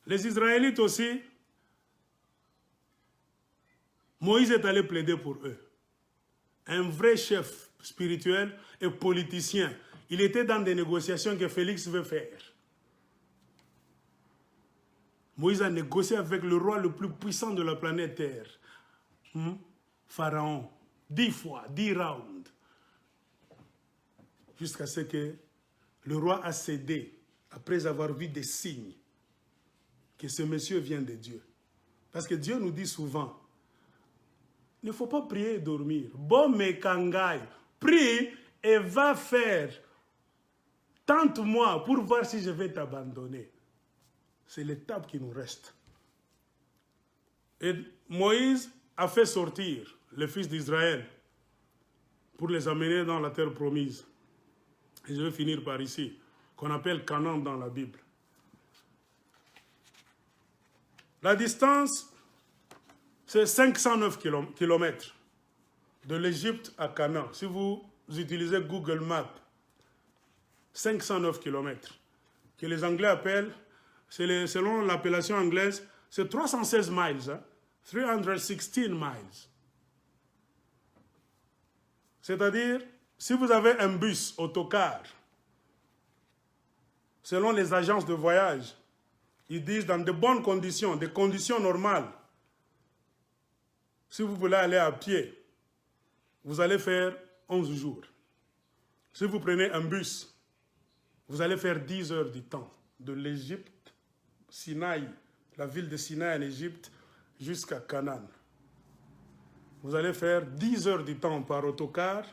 Les Israélites aussi, Moïse est allé plaider pour eux. Un vrai chef spirituel et politicien. Il était dans des négociations que Félix veut faire. Moïse a négocié avec le roi le plus puissant de la planète Terre. Pharaon. 10 fois, 10 rounds. Jusqu'à ce que le roi a cédé, après avoir vu des signes, que ce monsieur vient de Dieu. Parce que Dieu nous dit souvent, il ne faut pas prier et dormir. Bon mais kangai, prie et va faire. Tente-moi pour voir si je vais t'abandonner. C'est l'étape qui nous reste. Et Moïse a fait sortir les fils d'Israël pour les amener dans la terre promise. Et je vais finir par ici, qu'on appelle Canaan dans la Bible. La distance, c'est 509 km de l'Égypte à Canaan. Si vous utilisez Google Maps, 509 km, que les Anglais appellent, selon l'appellation anglaise, c'est 316 miles, hein? 316 miles. C'est-à-dire, si vous avez un bus autocar, selon les agences de voyage, ils disent dans de bonnes conditions, des conditions normales, si vous voulez aller à pied, vous allez faire 11 jours. Si vous prenez un bus, vous allez faire 10 heures du temps, de l'Égypte, Sinaï, la ville de Sinaï en Égypte, jusqu'à Canaan. Vous allez faire 10 heures du temps par autocar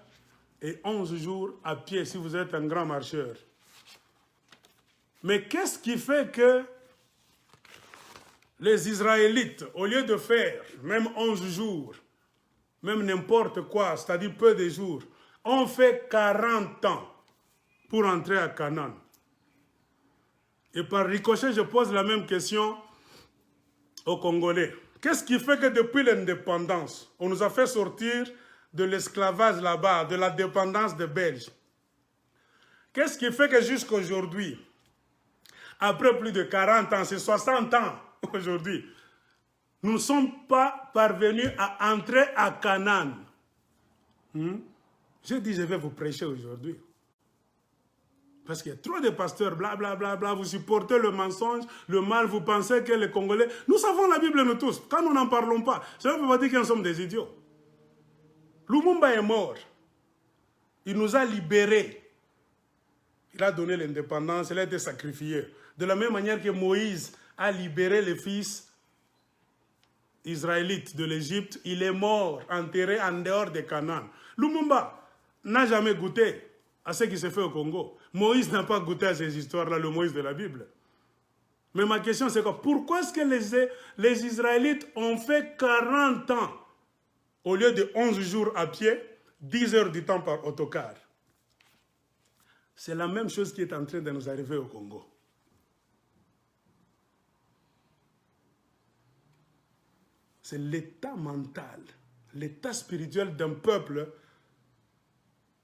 et 11 jours à pied si vous êtes un grand marcheur. Mais qu'est-ce qui fait que les Israélites, au lieu de faire même 11 jours, même n'importe quoi, c'est-à-dire peu de jours, ont fait 40 ans pour entrer à Canaan? Et par ricochet, je pose la même question aux Congolais. Qu'est-ce qui fait que depuis l'indépendance, on nous a fait sortir de l'esclavage là-bas, de la dépendance des Belges? Qu'est-ce qui fait que jusqu'à aujourd'hui, après plus de 40 ans, c'est 60 ans aujourd'hui, nous ne sommes pas parvenus à entrer à Canaan? J'ai dit, je vais vous prêcher aujourd'hui. Parce qu'il y a trop de pasteurs, blablabla, vous supportez le mensonge, le mal, vous pensez que les Congolais... Nous savons la Bible, nous tous. Quand nous n'en parlons pas, ça ne veut pas dire que nous sommes des idiots. Lumumba est mort. Il nous a libérés. Il a donné l'indépendance, il a été sacrifié. De la même manière que Moïse a libéré les fils israélites de l'Égypte, il est mort, enterré en dehors de Canaan. Lumumba n'a jamais goûté à ce qui s'est fait au Congo. Moïse n'a pas goûté à ces histoires-là, le Moïse de la Bible. Mais ma question c'est quoi? Pourquoi est-ce que les Israélites ont fait 40 ans au lieu de 11 jours à pied, 10 heures du temps par autocar? C'est la même chose qui est en train de nous arriver au Congo. C'est l'état mental, l'état spirituel d'un peuple.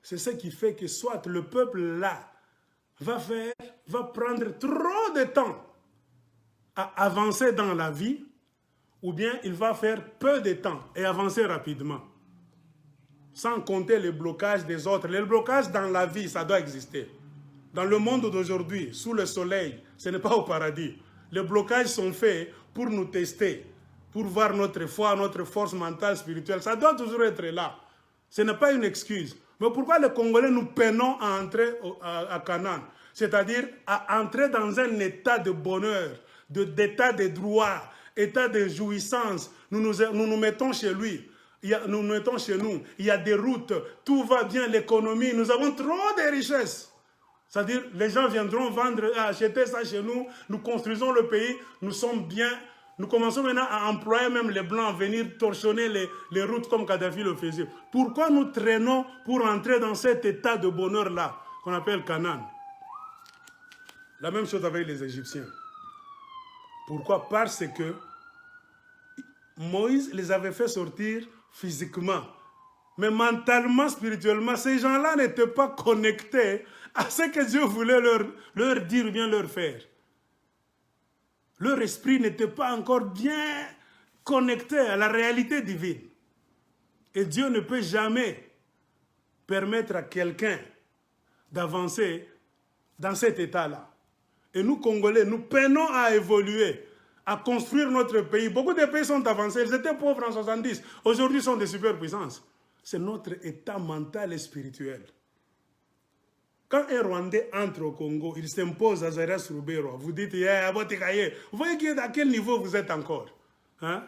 C'est ce qui fait que soit le peuple là va prendre trop de temps à avancer dans la vie, ou bien il va faire peu de temps et avancer rapidement. Sans compter les blocages des autres. Les blocages dans la vie, ça doit exister. Dans le monde d'aujourd'hui, sous le soleil, ce n'est pas au paradis. Les blocages sont faits pour nous tester, pour voir notre foi, notre force mentale, spirituelle. Ça doit toujours être là. Ce n'est pas une excuse. Mais pourquoi les Congolais nous peinons à entrer à Canaan? C'est-à-dire à entrer dans un état de bonheur, d'état de droit, état de jouissance. Nous nous mettons chez lui. Nous nous mettons chez nous. Il y a des routes. Tout va bien, l'économie. Nous avons trop de richesses. C'est-à-dire, les gens viendront vendre, acheter ça chez nous. Nous construisons le pays. Nous sommes bien. Nous commençons maintenant à employer même les Blancs, venir torchonner les routes comme Kadhafi le faisait. Pourquoi nous traînons pour entrer dans cet état de bonheur-là, qu'on appelle Canaan? La même chose avec les Égyptiens. Pourquoi? Parce que Moïse les avait fait sortir physiquement. Mais mentalement, spirituellement, ces gens-là n'étaient pas connectés à ce que Dieu voulait leur dire ou bien leur faire. Leur esprit n'était pas encore bien connecté à la réalité divine. Et Dieu ne peut jamais permettre à quelqu'un d'avancer dans cet état-là. Et nous, Congolais, nous peinons à évoluer, à construire notre pays. Beaucoup de pays sont avancés. Ils étaient pauvres en 70. Aujourd'hui, ils sont des superpuissances. C'est notre état mental et spirituel. Quand un Rwandais entre au Congo, il s'impose à Zaire Sourubero. Vous dites, vous voyez à quel niveau vous êtes encore, hein?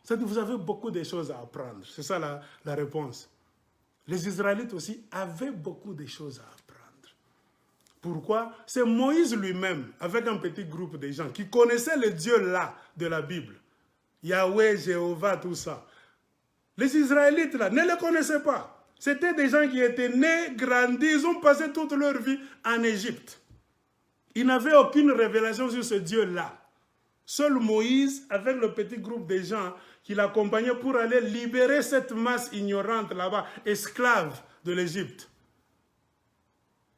Vous avez beaucoup de choses à apprendre. C'est ça la réponse. Les Israélites aussi avaient beaucoup de choses à apprendre. Pourquoi? C'est Moïse lui-même, avec un petit groupe de gens, qui connaissaient le Dieu-là de la Bible. Yahweh, Jéhovah, tout ça. Les Israélites, là, ne les connaissaient pas. C'était des gens qui étaient nés, grandis, ils ont passé toute leur vie en Égypte. Ils n'avaient aucune révélation sur ce Dieu-là. Seul Moïse, avec le petit groupe de gens qui l'accompagnaient pour aller libérer cette masse ignorante là-bas, esclave de l'Égypte.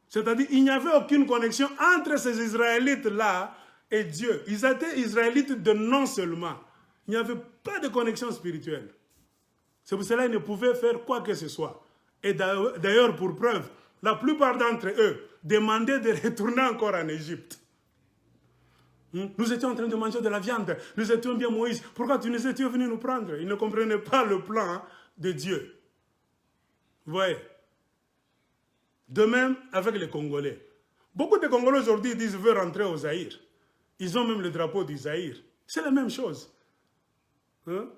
C'est-à-dire qu'il n'y avait aucune connexion entre ces Israélites-là et Dieu. Ils étaient Israélites de nom seulement. Il n'y avait pas de connexion spirituelle. C'est pour cela qu'ils ne pouvaient faire quoi que ce soit. Et d'ailleurs, pour preuve, la plupart d'entre eux demandaient de retourner encore en Égypte. Nous étions en train de manger de la viande. Nous étions bien Moïse. Pourquoi tu nous étais venu nous prendre? Ils ne comprenaient pas le plan de Dieu. Vous voyez? De même avec les Congolais. Beaucoup de Congolais aujourd'hui disent qu'ils veulent rentrer au Zaïre. Ils ont même le drapeau du Zaïre. C'est la même chose. Hein?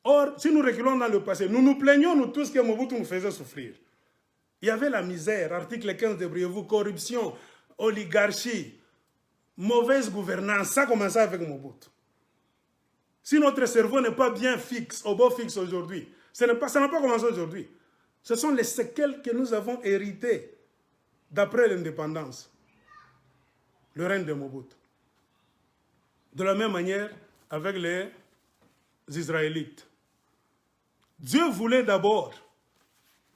Or, si nous reculons dans le passé, nous nous plaignons, nous tous, que Mobutu nous faisait souffrir. Il y avait la misère, article 15 de Brievou, corruption, oligarchie, mauvaise gouvernance. Ça a commencé avec Mobutu. Si notre cerveau n'est pas bien fixe, au beau fixe aujourd'hui, ça n'a pas commencé aujourd'hui. Ce sont les séquelles que nous avons héritées d'après l'indépendance, le règne de Mobutu. De la même manière avec les Israélites. Dieu voulait d'abord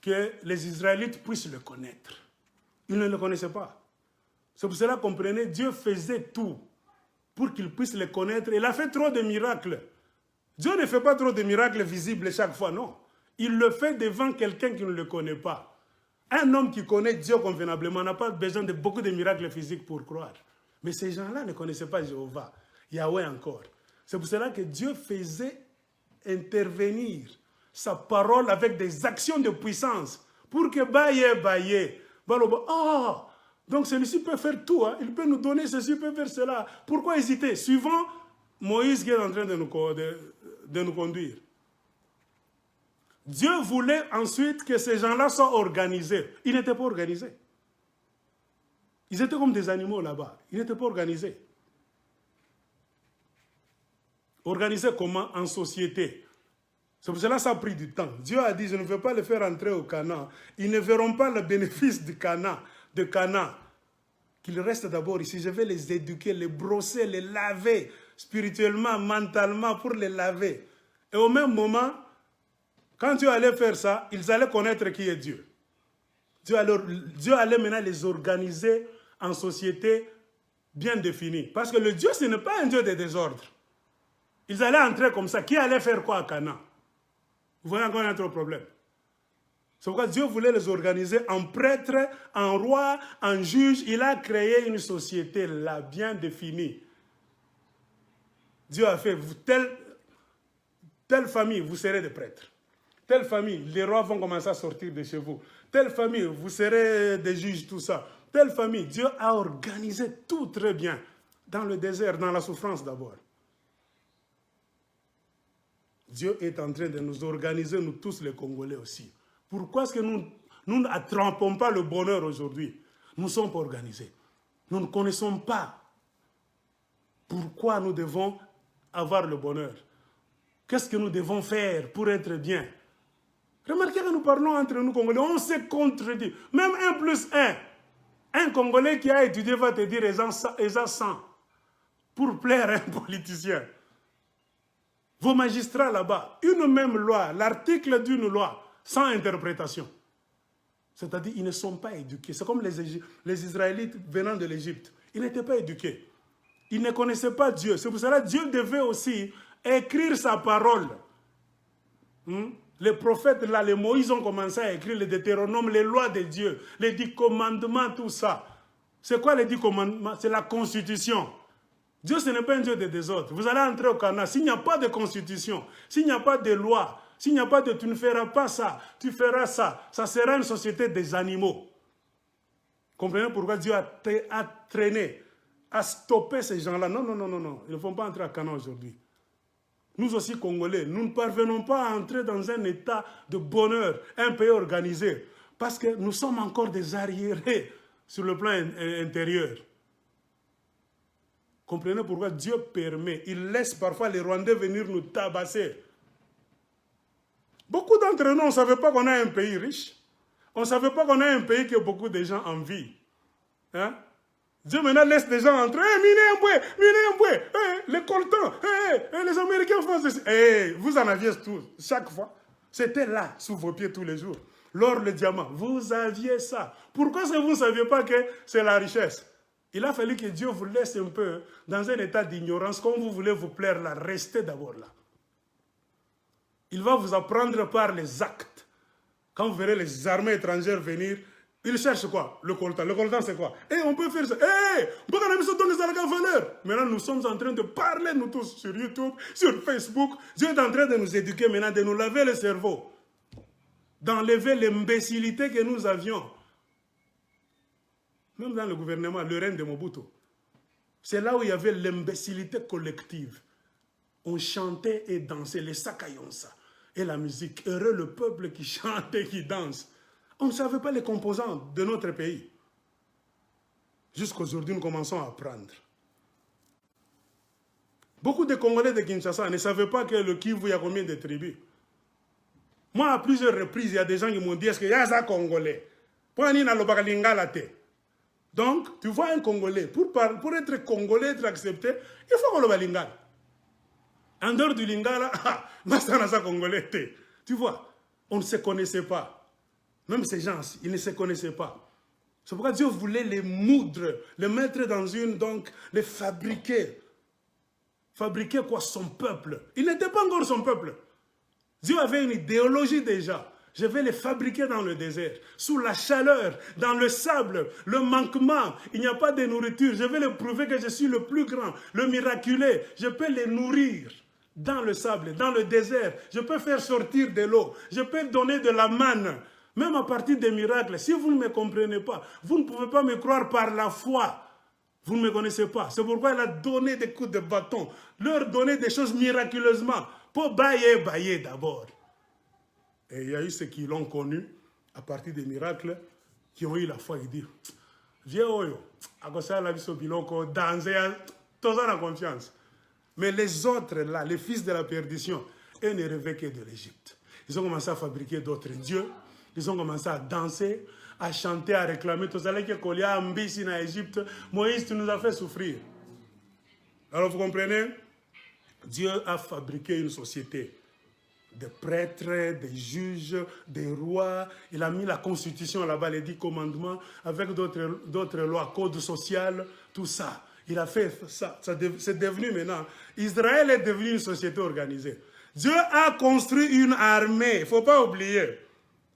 que les Israélites puissent le connaître. Ils ne le connaissaient pas. C'est pour cela, comprenez, Dieu faisait tout pour qu'ils puissent le connaître. Il a fait trop de miracles. Dieu ne fait pas trop de miracles visibles chaque fois, non. Il le fait devant quelqu'un qui ne le connaît pas. Un homme qui connaît Dieu convenablement n'a pas besoin de beaucoup de miracles physiques pour croire. Mais ces gens-là ne connaissaient pas Jéhovah, Yahweh encore. C'est pour cela que Dieu faisait intervenir sa parole avec des actions de puissance pour que donc celui-ci peut faire tout, hein. Il peut nous donner ceci, il peut faire cela. Pourquoi hésiter? Suivant Moïse qui est en train de nous conduire. Dieu voulait ensuite que ces gens-là soient organisés. Ils n'étaient pas organisés. Ils étaient comme des animaux là-bas. Ils n'étaient pas organisés. Organisés comment? En société. C'est pour cela que ça a pris du temps. Dieu a dit, je ne veux pas les faire entrer au Canaan. Ils ne verront pas le bénéfice de Canaan. Qu'ils restent d'abord ici. Je vais les éduquer, les brosser, les laver spirituellement, mentalement, pour les laver. Et au même moment, quand Dieu allait faire ça, ils allaient connaître qui est Dieu. Dieu allait maintenant les organiser en société bien définie. Parce que le Dieu, ce n'est pas un Dieu de désordre. Ils allaient entrer comme ça. Qui allait faire quoi à Canaan? Vous voyez encore un autre problème. C'est pourquoi Dieu voulait les organiser en prêtres, en rois, en juges. Il a créé une société là, bien définie. Dieu a fait, telle famille, vous serez des prêtres. Telle famille, les rois vont commencer à sortir de chez vous. Telle famille, vous serez des juges, tout ça. Telle famille, Dieu a organisé tout très bien. Dans le désert, dans la souffrance d'abord. Dieu est en train de nous organiser, nous tous les Congolais aussi. Pourquoi est-ce que nous n'attrapons pas le bonheur aujourd'hui? Nous ne sommes pas organisés. Nous ne connaissons pas pourquoi nous devons avoir le bonheur. Qu'est-ce que nous devons faire pour être bien? Remarquez que nous parlons entre nous Congolais, on se contredit. Même 1+1. Un Congolais qui a étudié va te dire ESA 100 pour plaire à un politicien. Vos magistrats là-bas, une même loi, l'article d'une loi, sans interprétation. C'est-à-dire ils ne sont pas éduqués. C'est comme les Israélites venant de l'Égypte. Ils n'étaient pas éduqués. Ils ne connaissaient pas Dieu. C'est pour cela que Dieu devait aussi écrire sa parole. Les prophètes, là, les Moïse ont commencé à écrire les Deutéronomes, les lois de Dieu, les 10 commandements, tout ça. C'est quoi les 10 commandements? C'est la constitution. Dieu, ce n'est pas un Dieu de désordre. Vous allez entrer au Canaan. S'il n'y a pas de constitution, s'il n'y a pas de loi, s'il n'y a pas de tu ne feras pas ça, tu feras ça, ça sera une société des animaux. Comprenez pourquoi Dieu a traîné, a stoppé ces gens-là. Non, non, non, non, non. Ils ne vont pas entrer à Canaan aujourd'hui. Nous aussi, Congolais, nous ne parvenons pas à entrer dans un état de bonheur, un pays organisé, parce que nous sommes encore des arriérés sur le plan intérieur. Comprenez pourquoi Dieu permet, il laisse parfois les Rwandais venir nous tabasser. Beaucoup d'entre nous, on ne savait pas qu'on a un pays riche. On ne savait pas qu'on a un pays qui a beaucoup de gens en vie. Hein? Dieu maintenant laisse des gens entrer. Hey, les coltons, les Américains font ceci. Vous en aviez tous, chaque fois. C'était là, sous vos pieds tous les jours. L'or, le diamant, vous aviez ça. Pourquoi vous ne saviez pas que c'est la richesse? Il a fallu que Dieu vous laisse un peu dans un état d'ignorance. Comme vous voulez vous plaire là, restez d'abord là. Il va vous apprendre par les actes. Quand vous verrez les armées étrangères venir, ils cherchent quoi? Le coltan. Le coltan, c'est quoi? On peut faire ça. Maintenant, nous sommes en train de parler, nous tous, sur YouTube, sur Facebook. Dieu est en train de nous éduquer maintenant, de nous laver le cerveau. D'enlever l'imbécilité que nous avions. Même dans le gouvernement, le règne de Mobutu. C'est là où il y avait l'imbécilité collective. On chantait et dansait, les Sakayonsa. Et la musique. Heureux le peuple qui chante et qui danse. On ne savait pas les composants de notre pays. Jusqu'aujourd'hui, nous commençons à apprendre. Beaucoup de Congolais de Kinshasa ne savaient pas que le Kivu, il y a combien de tribus. Moi, à plusieurs reprises, il y a des gens qui m'ont dit, est-ce qu'il y a ça Congolais? Donc, tu vois un Congolais, pour être Congolais, être accepté, il faut qu'on le lingala. En dehors du lingala, Congolais. Tu vois, on ne se connaissait pas. Même ces gens, ils ne se connaissaient pas. C'est pourquoi Dieu voulait les moudre, les mettre dans une, donc, les fabriquer. Fabriquer quoi? Son peuple. Il n'était pas encore son peuple. Dieu avait une idéologie déjà. Je vais les fabriquer dans le désert, sous la chaleur, dans le sable, le manquement. Il n'y a pas de nourriture. Je vais leur prouver que je suis le plus grand, le miraculé. Je peux les nourrir dans le sable, dans le désert. Je peux faire sortir de l'eau. Je peux donner de la manne, même à partir des miracles. Si vous ne me comprenez pas, vous ne pouvez pas me croire par la foi. Vous ne me connaissez pas. C'est pourquoi il a donné des coups de bâton, leur donner des choses miraculeusement, pour bailler d'abord. Et il y a eu ceux qui l'ont connu à partir des miracles, qui ont eu la foi et dit, viens oyo, à cause de la vie sur biloko, danser, tous en confiance. Mais les autres là, les fils de la perdition, eux ne rêvaient que de l'Égypte. Ils ont commencé à fabriquer d'autres dieux, ils ont commencé à danser, à chanter, à réclamer, tous allez que Kolia Ambisi en Égypte, Moïse, tu nous as fait souffrir. Alors vous comprenez? Dieu a fabriqué une société. Des prêtres, des juges, des rois. Il a mis la constitution là-bas, les 10 commandements, avec d'autres lois, code social, tout ça. Il a fait ça. C'est devenu maintenant. Israël est devenu une société organisée. Dieu a construit une armée. Il ne faut pas oublier.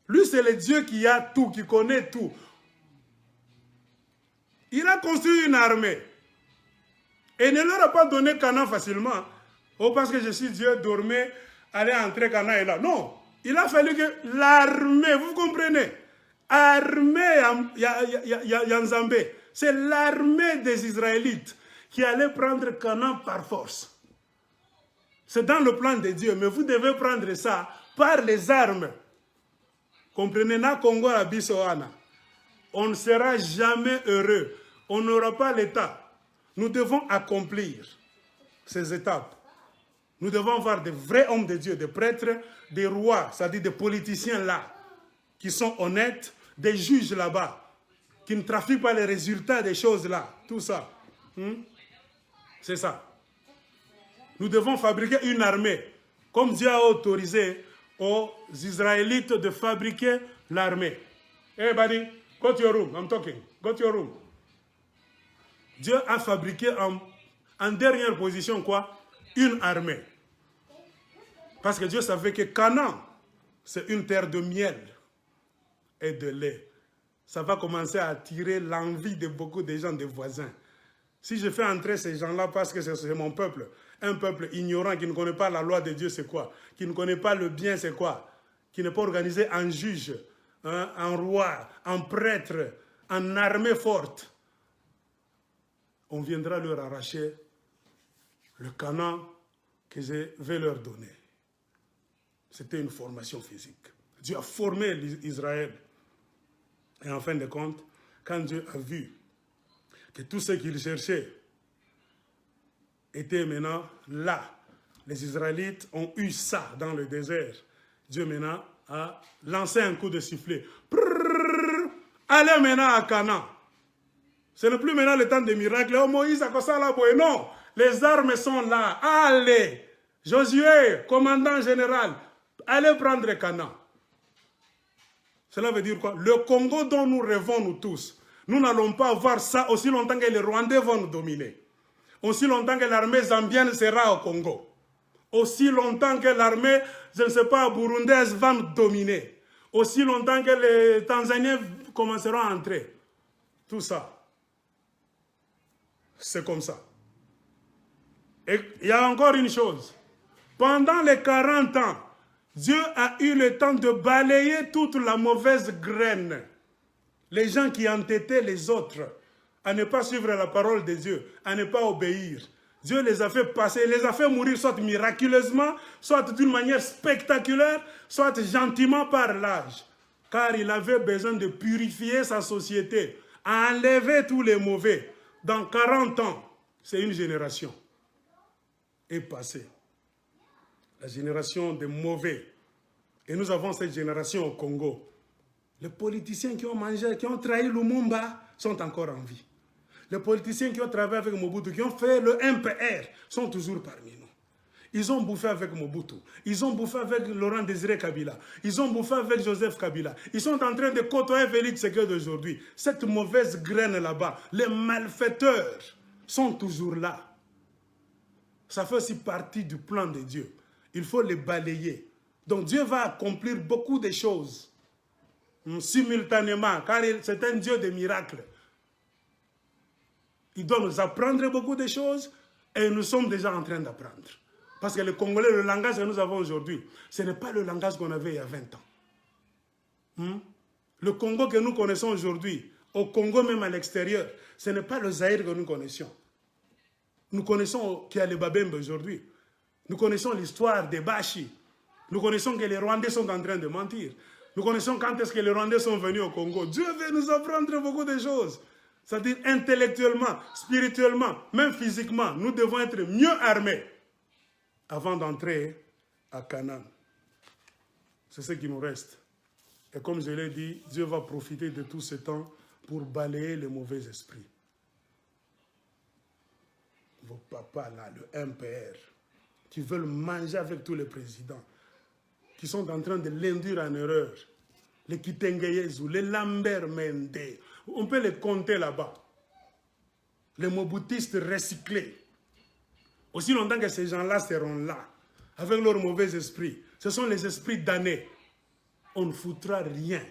Lui, c'est le Dieu qui a tout, qui connaît tout. Il a construit une armée. Et il ne leur a pas donné Canaan facilement. Oh, parce que je suis Dieu, dormez. Aller entrer Canaan est là. Non, il a fallu que l'armée, vous comprenez, armée Yanzambé, c'est l'armée des Israélites qui allait prendre Canaan par force. C'est dans le plan de Dieu, mais vous devez prendre ça par les armes. Comprenez, na Congo la Bissoana. On ne sera jamais heureux. On n'aura pas l'État. Nous devons accomplir ces étapes. Nous devons avoir des vrais hommes de Dieu, des prêtres, des rois, c'est-à-dire des politiciens là, qui sont honnêtes, des juges là-bas, qui ne trafiquent pas les résultats des choses là, tout ça. C'est ça. Nous devons fabriquer une armée, comme Dieu a autorisé aux Israélites de fabriquer l'armée. Hey buddy, go to your room, I'm talking, go to your room. Dieu a fabriqué En dernière position, quoi? Une armée. Parce que Dieu savait que Canaan, c'est une terre de miel et de lait. Ça va commencer à attirer l'envie de beaucoup de gens, des voisins. Si je fais entrer ces gens-là parce que c'est mon peuple, un peuple ignorant qui ne connaît pas la loi de Dieu, c'est quoi? Qui ne connaît pas le bien, c'est quoi? Qui n'est pas organisé en juge, hein, en roi, en prêtre, en armée forte. On viendra leur arracher le Canaan que je vais leur donner. C'était une formation physique. Dieu a formé Israël. Et en fin de compte, quand Dieu a vu que tout ce qu'il cherchait était maintenant là, les Israélites ont eu ça dans le désert. Dieu maintenant a lancé un coup de sifflet. Prrr, allez maintenant à Canaan. Ce n'est plus maintenant le temps des miracles. Oh Moïse a ça là, non. Les armes sont là. Allez. Josué, commandant général, allez prendre Canaan. Cela veut dire quoi? Le Congo dont nous rêvons, nous tous, nous n'allons pas avoir ça aussi longtemps que les Rwandais vont nous dominer. Aussi longtemps que l'armée zambienne sera au Congo. Aussi longtemps que l'armée, je ne sais pas, burundaise va nous dominer. Aussi longtemps que les Tanzaniens commenceront à entrer. Tout ça, c'est comme ça. Et il y a encore une chose. Pendant les 40 ans, Dieu a eu le temps de balayer toute la mauvaise graine. Les gens qui entêtaient les autres à ne pas suivre la parole de Dieu, à ne pas obéir. Dieu les a fait passer, les a fait mourir soit miraculeusement, soit d'une manière spectaculaire, soit gentiment par l'âge. Car il avait besoin de purifier sa société, enlever tous les mauvais. Dans 40 ans, c'est une génération est passée. La génération des mauvais. Et nous avons cette génération au Congo. Les politiciens qui ont mangé, qui ont trahi Lumumba sont encore en vie. Les politiciens qui ont travaillé avec Mobutu, qui ont fait le MPR, sont toujours parmi nous. Ils ont bouffé avec Mobutu. Ils ont bouffé avec Laurent Désiré Kabila. Ils ont bouffé avec Joseph Kabila. Ils sont en train de côtoyer Félix Tshisekedi d'aujourd'hui. Cette mauvaise graine là-bas, les malfaiteurs sont toujours là. Ça fait aussi partie du plan de Dieu. Il faut les balayer. Donc Dieu va accomplir beaucoup de choses simultanément, car c'est un Dieu de miracles. Il doit nous apprendre beaucoup de choses et nous sommes déjà en train d'apprendre. Parce que le Congolais, le langage que nous avons aujourd'hui, ce n'est pas le langage qu'on avait il y a 20 ans. Le Congo que nous connaissons aujourd'hui, au Congo même à l'extérieur, ce n'est pas le Zaïre que nous connaissions. Nous connaissons qu'il y a les Babembe aujourd'hui. Nous connaissons l'histoire des Bashi. Nous connaissons que les Rwandais sont en train de mentir. Nous connaissons quand est-ce que les Rwandais sont venus au Congo. Dieu veut nous apprendre beaucoup de choses. C'est-à-dire intellectuellement, spirituellement, même physiquement, nous devons être mieux armés avant d'entrer à Canaan. C'est ce qui nous reste. Et comme je l'ai dit, Dieu va profiter de tout ce temps pour balayer les mauvais esprits. Vos papas là, le MPR, qui veulent manger avec tous les présidents, qui sont en train de l'induire en erreur. Les Kitengeyezu, les Lambert Mende, on peut les compter là-bas. Les mobutistes recyclés. Aussi longtemps que ces gens-là seront là, avec leur mauvais esprit, ce sont les esprits damnés. On ne foutra rien.